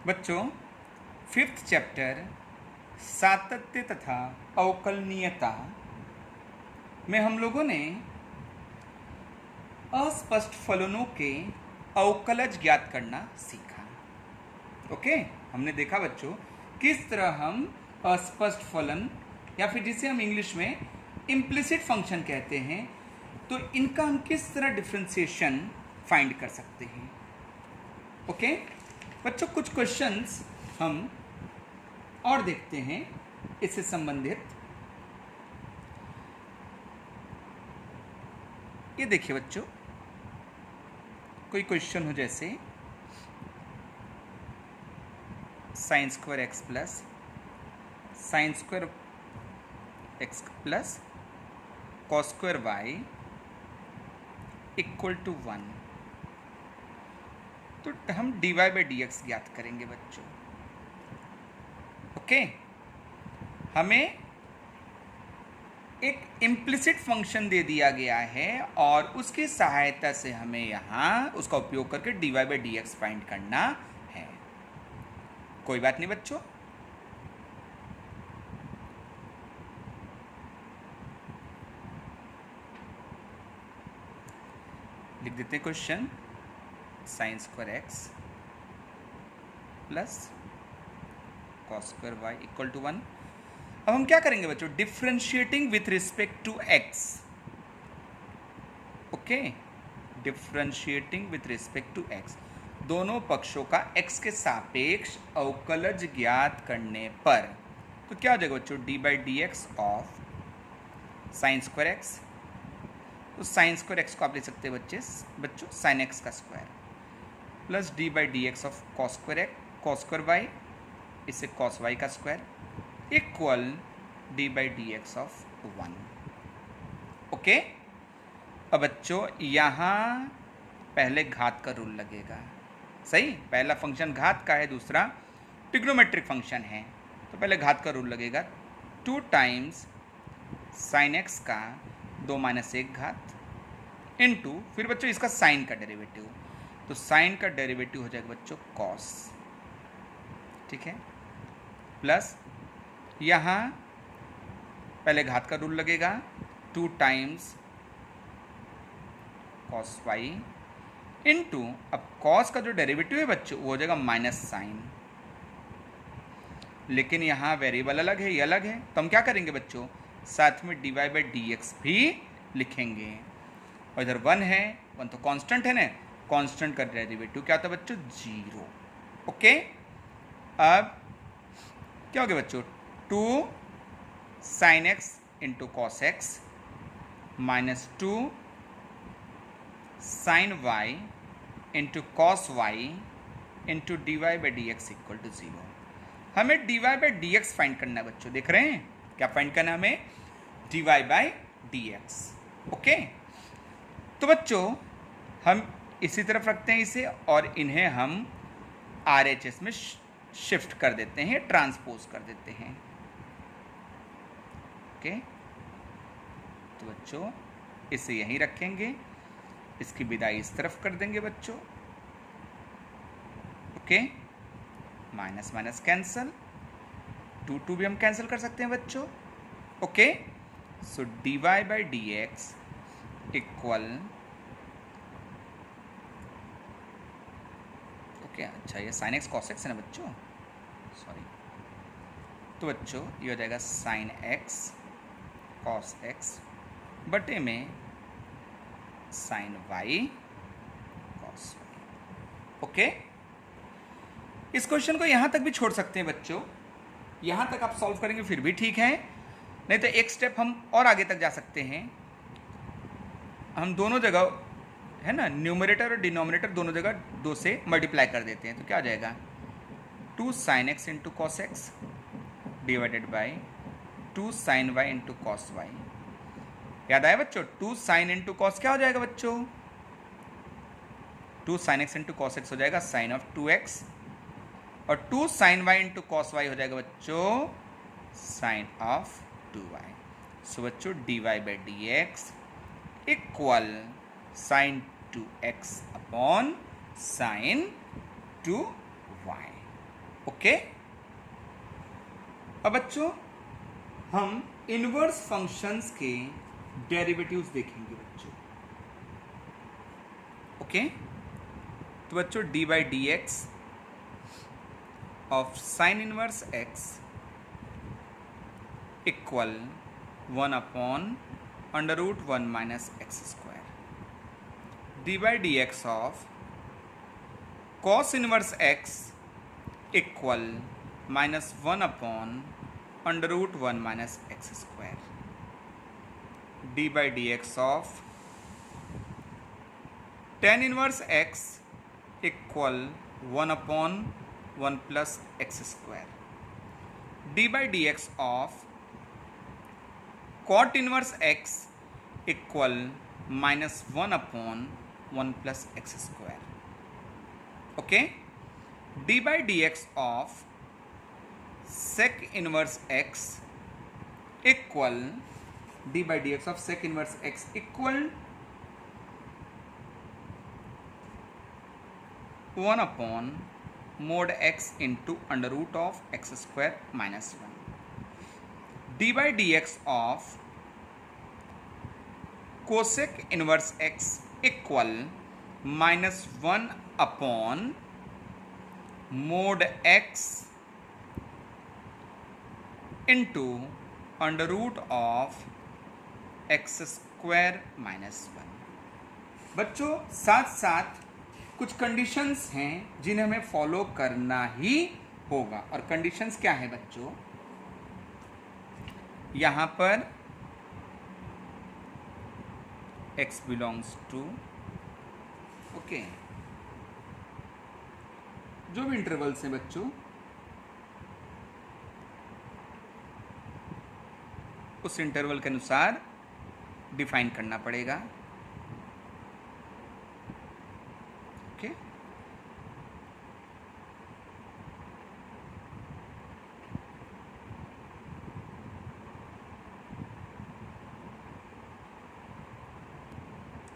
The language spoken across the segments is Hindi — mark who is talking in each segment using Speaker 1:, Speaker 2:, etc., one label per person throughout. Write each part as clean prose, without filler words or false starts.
Speaker 1: बच्चों, फिफ्थ चैप्टर सातत्य तथा अवकलनीयता में हम लोगों ने अस्पष्ट फलनों के अवकलज ज्ञात करना सीखा। ओके, हमने देखा बच्चों किस तरह हम अस्पष्ट फलन या फिर जिसे हम इंग्लिश में इम्प्लिसिट फंक्शन कहते हैं, तो इनका हम किस तरह डिफरेंशिएशन फाइंड कर सकते हैं। ओके बच्चों, कुछ क्वेश्चंस हम और देखते हैं इससे संबंधित। ये देखिए बच्चों, कोई क्वेश्चन हो जैसे sine square x plus sine square x plus cos square y equal to 1, तो हम dy बाई डी एक्स ज्ञात करेंगे बच्चों। ओके, हमें एक इम्प्लिसिट फंक्शन दे दिया गया है और उसकी सहायता से हमें यहाँ उसका उपयोग करके dy by d x find करना है। कोई बात नहीं बच्चों, लिख देते हैं question sine square x plus cos square y equal to 1। अब हम क्या करेंगे बच्चों, differentiating with respect to x. Okay, differentiating with respect to x, दोनों पक्षों का x के सापेक्ष अवकलज ज्ञात करने पर तो क्या हो जाएगा बच्चों, d by d x of sine square x. तो साइन स्क्वायर एक्स को आप ले सकते हैं बच्चों साइन एक्स का square plus d by d x of cos square y, इससे कॉस वाई का square equal d by d x of 1। Okay, अब बच्चों यहाँ पहले घात का रूल लगेगा। सही, पहला फंक्शन घात का है, दूसरा ट्रिग्नोमेट्रिक फंक्शन है, तो पहले घात का रूल लगेगा। 2 टाइम्स साइन एक्स का 2 माइनस 1 घात इनटू फिर बच्चों इसका साइन का डेरिवेटिव, तो साइन का डेरिवेटिव हो जाएगा बच्चों कॉस, ठीक है, प्लस यहाँ पहले घात का रूल लगेगा 2 टाइम्स कॉस वाई इनटू, अब कॉस का जो डेरिवेटिव है बच्चों वो हो जाएगा माइनस साइन, लेकिन यहाँ वेरिएबल अलग है, ये अलग है, तो हम क्या करेंगे बच्चों, साथ में d y by d x भी लिखेंगे। और इधर 1 है, 1 तो कांस्टेंट है ना, कांस्टेंट का डेरिवेटिव क्या होता है बच्चों, 0। ओके, अब क्या हो गया बच्चों, 2 sine x into cos x minus 2 sine y into cos y into d y by d x equal to 0। हमें d y by d x find करना है बच्चों, देख रहे हैं क्या फाइंड करना है हमें, d y by d x. Okay, तो बच्चों हम इसी तरफ रखते हैं इसे और इन्हें हम आर एच एस में शिफ्ट कर देते हैं, ट्रांसपोज कर देते हैं। ओके, तो बच्चों इसे यहीं रखेंगे, इसकी विदाई इस तरफ कर देंगे बच्चों। ओके, माइनस माइनस कैंसल, 2 भी हम कैंसिल कर सकते हैं बच्चों। Okay, so d y by d x equal, okay अच्छा ये साइन एक्स कॉस एक्स है ना बच्चों, सॉरी, तो बच्चों ये हो जाएगा साइन एक्स कॉस एक्स बटे में sine y cos y. Okay, इस क्वेश्चन को यहाँ तक भी छोड़ सकते हैं बच्चों, यहाँ तक आप सॉल्व करेंगे फिर भी ठीक है, नहीं तो एक स्टेप हम और आगे तक जा सकते हैं। हम दोनों जगह है ना, न्यूमरेटर और डिनोमिनेटर दोनों जगह 2 से मल्टीप्लाई कर देते हैं, तो क्या आ जाएगा 2 sine x into cos x divided by 2 sine y into cos y. याद आया बच्चों, 2 साइन इंटू कॉस क्या हो जाएगा बच्चों, 2 sine x into cos x हो जाएगा साइन ऑफ 2x और 2 sine y into cos y हो जाएगा बच्चों साइन ऑफ 2y। सो बच्चों d y by d x equal sine 2x upon sine 2y। Okay. अब बच्चों हम इनवर्स फंक्शंस के डेरिवेटिव्स देखेंगे बच्चों। ओके, तो बच्चों d by d x of sine inverse x equal 1 upon under root 1 minus x square. D by d x of cos inverse x equal minus 1 upon under root 1 minus x square. D by d x of tan inverse x equal 1 upon 1 plus x square. D by d x of cot inverse x equal minus 1 upon 1 plus x square. Okay, D by d x of sec inverse x equal d by dx of sec inverse x equal 1 upon mod x into under root of x square minus 1. d by dx of cosec inverse x equal minus 1 upon mod x into under root of x square minus 1। बच्चों साथ साथ कुछ कंडीशंस हैं जिन्हें हमें फॉलो करना ही होगा। और कंडीशंस क्या है बच्चों? यहां पर x बिलोंग्स टू ओके, जो भी इंटरवल्स हैं बच्चों उस इंटरवल के अनुसार डिफाइन करना पड़ेगा। ओके,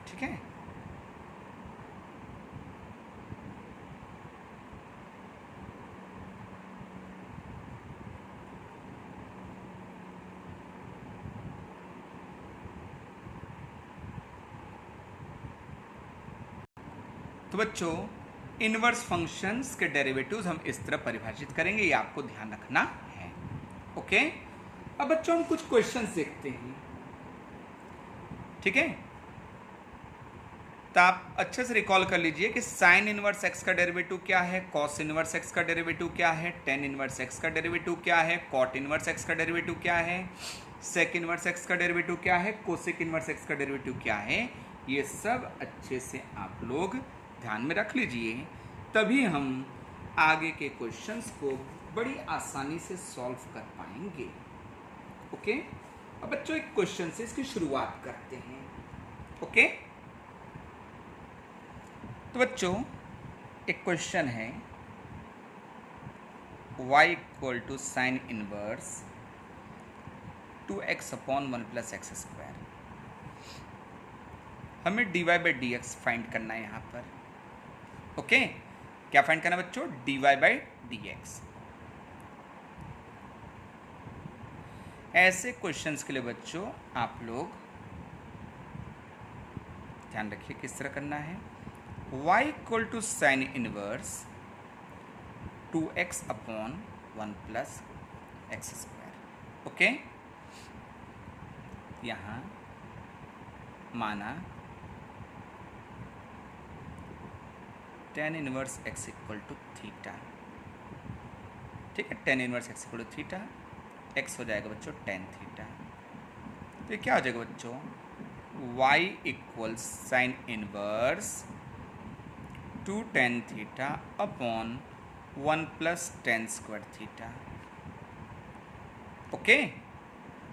Speaker 1: ठीक है। तो बच्चों इनवर्स फंक्शंस के डेरिवेटिव्स हम इस तरह परिभाषित करेंगे, ये आपको ध्यान रखना है। ओके, अब बच्चों हम कुछ क्वेश्चंस देखते हैं, ठीक है। तो आप अच्छे से रिकॉल कर लीजिए कि साइन इनवर्स एक्स का डेरिवेटिव क्या है, कॉस इनवर्स एक्स का डेरिवेटिव क्या है, टेन इनवर्स एक्स का डेरिवेटिव क्या है, कॉट इनवर्स एक्स का डेरिवेटिव क्या है, सेक इनवर्स एक्स का डेरिवेटिव क्या है, कोसेक इनवर्स एक्स का डेरिवेटिव क्या है। ये सब अच्छे से आप लोग ध्यान में रख लीजिए, तभी हम आगे के क्वेश्चंस को बड़ी आसानी से सॉल्व कर पाएंगे। ओके, अब बच्चों एक क्वेश्चन से इसकी शुरुआत करते हैं। ओके, तो बच्चों एक क्वेश्चन है y equal to sine inverse 2x upon 1 plus x square. हमें dy by d x find करना है यहाँ पर। ओके, क्या फाइंड करना बच्चों? dy by d x. ऐसे क्वेश्चंस के लिए बच्चों आप लोग ध्यान रखिए किस तरह करना है। y equal to sine inverse 2x upon 1 plus x square. Okay, यहाँ माना tan inverse x equal to theta, ठीक है। Tan inverse x equal to theta, x हो जाएगा बच्चों टेन थीटा। तो ये क्या हो जाएगा बच्चों? y equal sine inverse 2 tan theta upon 1 plus ten square theta. Okay,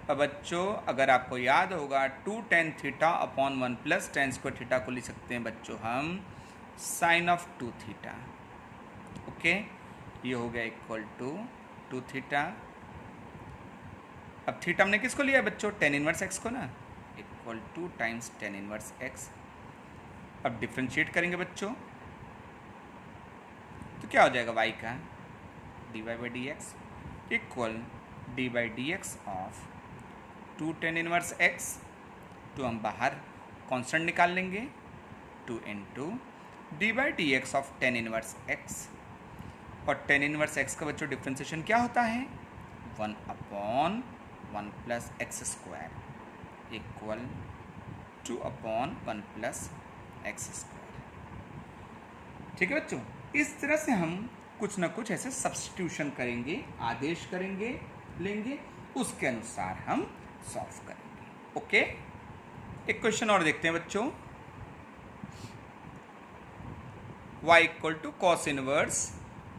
Speaker 1: अब बच्चों अगर आपको याद होगा 2 tan theta upon 1 plus ten square theta को लिख सकते हैं बच्चों हम साइन ऑफ 2 थीटा। ओके, ये हो गया इक्वल टू 2 थीटा। अब थीटा हमने किसको लिया बच्चों? टेन इनवर्स एक्स को ना, equal two times tan inverse x. अब डिफ्रेंशिएट करेंगे बच्चों तो क्या हो जाएगा y का? D y by d x equal d by d x of 2 tan inverse x, तो हम बाहर कांस्टेंट निकाल लेंगे 2 into d by d x of tan inverse x, और tan इनवर्स एक्स का बच्चों डिफ्रेंसिएशन क्या होता है 1/1 plus x square equal 2/1 plus x square. ठीक है बच्चों, इस तरह से हम कुछ ना कुछ ऐसे सब्स्टिट्यूशन करेंगे, आदेश करेंगे, लेंगे, उसके अनुसार हम सॉल्व करेंगे। ओके, एक क्वेश्चन और देखते हैं बच्चों। y equal to cos inverse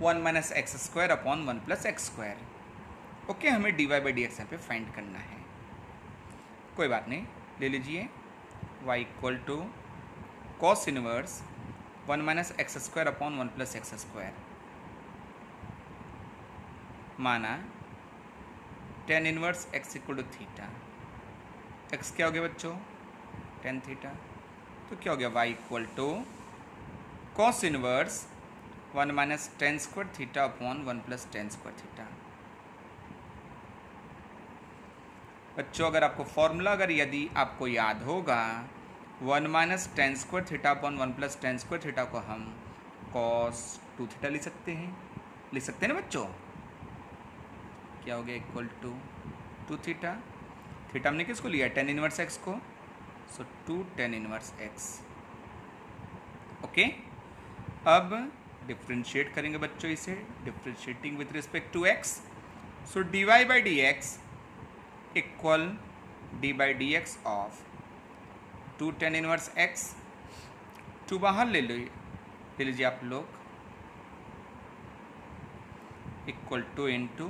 Speaker 1: 1 minus x square upon 1 plus x square. Okay, हमें d y by d x यहाँ पे फाइंड करना है। कोई बात नहीं, ले लीजिए y equal to cos inverse 1 minus x square upon 1 plus x square, माना tan inverse x equal to theta, x क्या हो गया बच्चों tan थीटा, तो क्या हो गया y equal to cos inverse 1 minus tan square theta upon 1 plus tan square theta. बच्चों अगर आपको फॉर्मूला यदि आपको याद होगा 1 minus tan square theta upon 1 plus tan square theta को हम cos 2 थीटा लिख सकते हैं ना बच्चों। क्या हो गया इक्वल टू 2 थीटा, थीटा हमने किसको लिया tan इनवर्स x को, so 2 tan inverse x। Okay, अब डिफ्रेंशिएट करेंगे बच्चों इसे, differentiating with respect to x, so d y by d x equal d by d x of 2 tan inverse x, 2 बाहर ले लीजिए आप लोग, इक्वल टू इंटू,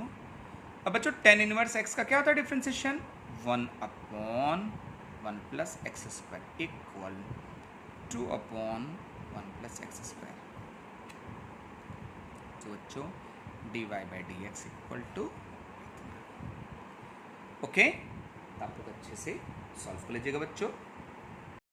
Speaker 1: अब बच्चों tan इनवर्स x का क्या होता है differentiation 1/1 plus x square equal 2/1 plus x square. तो बच्चों d y by d x equal to, okay, आप लोग अच्छे से सॉल्व कर लीजिएगा बच्चों।